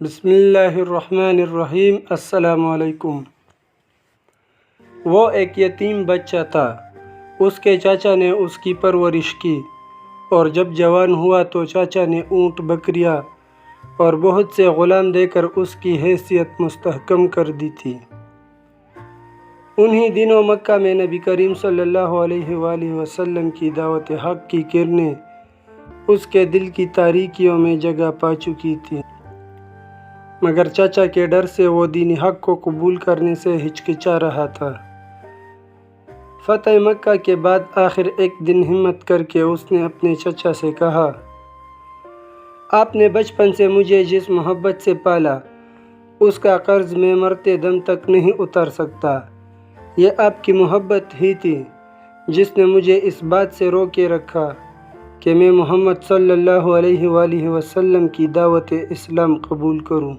بسم اللہ الرحمن الرحیم۔ السلام علیکم۔ وہ ایک یتیم بچہ تھا۔ اس کے چاچا نے اس کی پرورش کی اور جب جوان ہوا تو چاچا نے اونٹ، بکریاں اور بہت سے غلام دے کر اس کی حیثیت مستحکم کر دی تھی۔ انہی دنوں مکہ میں نبی کریم صلی اللہ علیہ وآلہ وسلم کی دعوت حق کی کرنیں اس کے دل کی تاریکیوں میں جگہ پا چکی تھی، مگر چاچا کے ڈر سے وہ دین حق کو قبول کرنے سے ہچکچا رہا تھا۔ فتح مکہ کے بعد آخر ایک دن ہمت کر کے اس نے اپنے چچا سے کہا، آپ نے بچپن سے مجھے جس محبت سے پالا اس کا قرض میں مرتے دم تک نہیں اتار سکتا۔ یہ آپ کی محبت ہی تھی جس نے مجھے اس بات سے روکے رکھا کہ میں محمد صلی اللہ علیہ وآلہ وسلم کی دعوت اسلام قبول کروں۔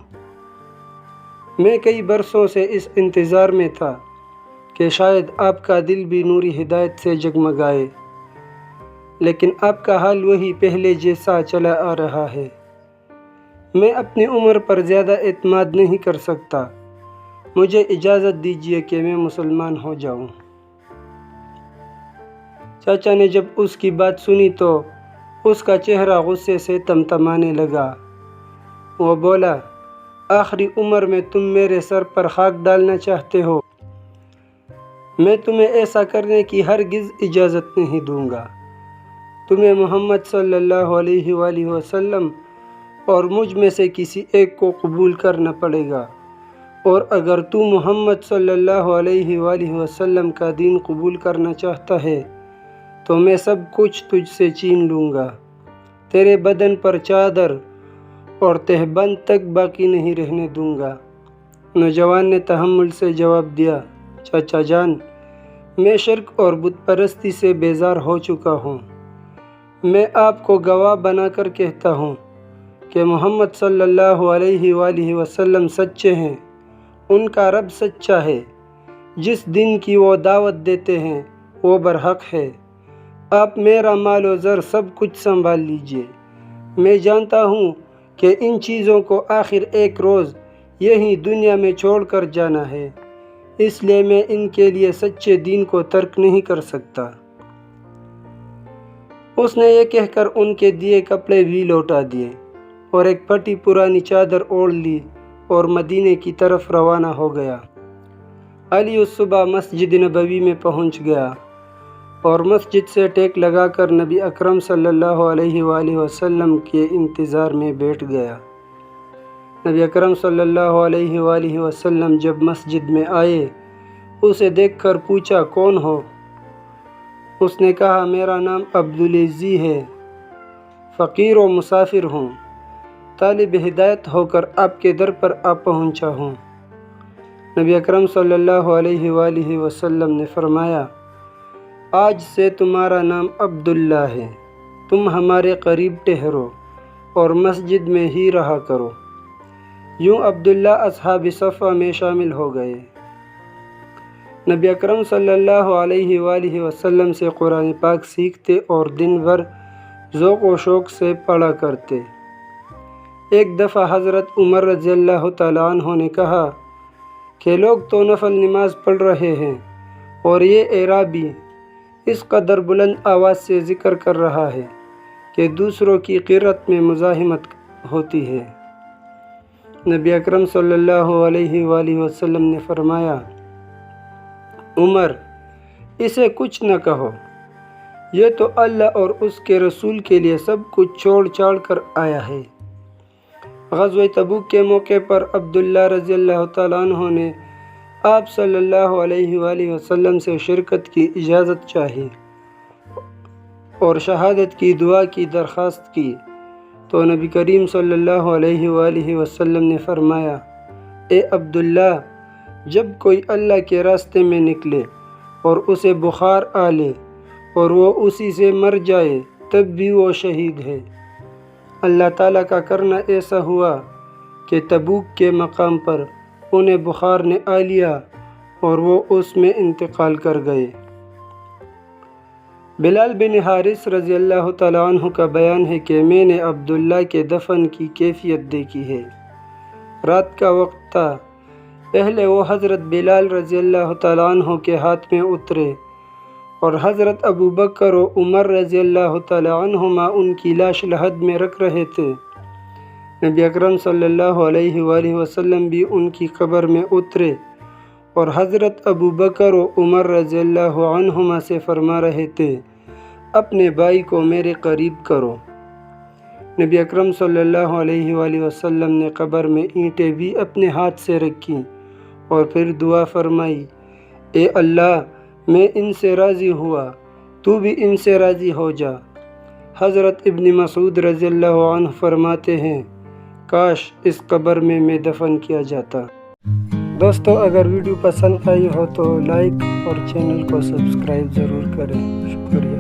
میں کئی برسوں سے اس انتظار میں تھا کہ شاید آپ کا دل بھی نوری ہدایت سے جگمگائے، لیکن آپ کا حال وہی پہلے جیسا چلا آ رہا ہے۔ میں اپنی عمر پر زیادہ اعتماد نہیں کر سکتا، مجھے اجازت دیجیے کہ میں مسلمان ہو جاؤں۔ چاچا نے جب اس کی بات سنی تو اس کا چہرہ غصے سے تمتمانے لگا۔ وہ بولا، آخری عمر میں تم میرے سر پر خاک ڈالنا چاہتے ہو؟ میں تمہیں ایسا کرنے کی ہرگز اجازت نہیں دوں گا۔ تمہیں محمد صلی اللہ علیہ وآلہ وسلم اور مجھ میں سے کسی ایک کو قبول کرنا پڑے گا، اور اگر تو محمد صلی اللہ علیہ وآلہ وسلم کا دین قبول کرنا چاہتا ہے تو میں سب کچھ تجھ سے چھین لوں گا، تیرے بدن پر چادر اور تہبند تک باقی نہیں رہنے دوں گا۔ نوجوان نے تحمل سے جواب دیا، چاچا جان، میں شرک اور بت پرستی سے بیزار ہو چکا ہوں۔ میں آپ کو گواہ بنا کر کہتا ہوں کہ محمد صلی اللہ علیہ وآلہ وسلم سچے ہیں، ان کا رب سچا ہے، جس دن کی وہ دعوت دیتے ہیں وہ برحق ہے۔ آپ میرا مال و زر سب کچھ سنبھال لیجئے۔ میں جانتا ہوں کہ ان چیزوں کو آخر ایک روز یہی دنیا میں چھوڑ کر جانا ہے، اس لیے میں ان کے لیے سچے دین کو ترک نہیں کر سکتا۔ اس نے یہ کہہ کر ان کے دیے کپڑے بھی لوٹا دیے اور ایک پھٹی پرانی چادر اوڑھ لی اور مدینے کی طرف روانہ ہو گیا۔ علی اس صبح مسجد نبوی میں پہنچ گیا اور مسجد سے ٹیک لگا کر نبی اکرم صلی اللہ علیہ وآلہ وسلم کے انتظار میں بیٹھ گیا۔ نبی اکرم صلی اللہ علیہ وآلہ وسلم جب مسجد میں آئے، اسے دیکھ کر پوچھا، کون ہو؟ اس نے کہا، میرا نام عبدالعزی ہے، فقیر و مسافر ہوں، طالب ہدایت ہو کر آپ کے در پر آ پہنچا ہوں۔ نبی اکرم صلی اللہ علیہ وآلہ وسلم نے فرمایا، آج سے تمہارا نام عبداللہ ہے، تم ہمارے قریب ٹھہرو اور مسجد میں ہی رہا کرو۔ یوں عبداللہ اصحاب صفہ میں شامل ہو گئے۔ نبی اکرم صلی اللہ علیہ وآلہ وسلم سے قرآن پاک سیکھتے اور دن بھر ذوق و شوق سے پڑھا کرتے۔ ایک دفعہ حضرت عمر رضی اللہ تعالیٰ عنہ نے کہا کہ لوگ تو نفل نماز پڑھ رہے ہیں اور یہ اعرابی اس قدر بلند آواز سے ذکر کر رہا ہے کہ دوسروں کی قرأت میں مزاحمت ہوتی ہے۔ نبی اکرم صلی اللہ علیہ وآلہ وسلم نے فرمایا، عمر، اسے کچھ نہ کہو، یہ تو اللہ اور اس کے رسول کے لیے سب کچھ چھوڑ چھاڑ کر آیا ہے۔ غزوہ تبوک کے موقع پر عبداللہ رضی اللہ تعالیٰ عنہ نے آپ صلی اللہ علیہ وآلہ وسلم سے شرکت کی اجازت چاہی اور شہادت کی دعا کی درخواست کی تو نبی کریم صلی اللہ علیہ وآلہ وسلم نے فرمایا، اے عبداللہ، جب کوئی اللہ کے راستے میں نکلے اور اسے بخار آ لے اور وہ اسی سے مر جائے تب بھی وہ شہید ہے۔ اللہ تعالیٰ کا کرنا ایسا ہوا کہ تبوک کے مقام پر انہیں بخار نے آ لیا اور وہ اس میں انتقال کر گئے۔ بلال بن حارث رضی اللہ تعالیٰ عنہ کا بیان ہے کہ میں نے عبداللہ کے دفن کی کیفیت دیکھی ہے۔ رات کا وقت تھا۔ پہلے وہ حضرت بلال رضی اللہ تعالیٰ عنہ کے ہاتھ میں اترے اور حضرت ابو بکر و عمر رضی اللہ تعالیٰ عنہما ان کی لاش لحد میں رکھ رہے تھے۔ نبی اکرم صلی اللہ علیہ وآلہ وسلم بھی ان کی قبر میں اترے اور حضرت ابو بکر و عمر رضی اللہ عنہما سے فرما رہے تھے، اپنے بھائی کو میرے قریب کرو۔ نبی اکرم صلی اللہ علیہ وآلہ وسلم نے قبر میں اینٹیں بھی اپنے ہاتھ سے رکھیں اور پھر دعا فرمائی، اے اللہ میں ان سے راضی ہوا، تو بھی ان سے راضی ہو جا۔ حضرت ابن مسعود رضی اللہ عنہ فرماتے ہیں، کاش اس قبر میں دفن کیا جاتا۔ دوستو اگر ویڈیو پسند آئی ہو تو لائک اور چینل کو سبسکرائب ضرور کریں۔ شکریہ۔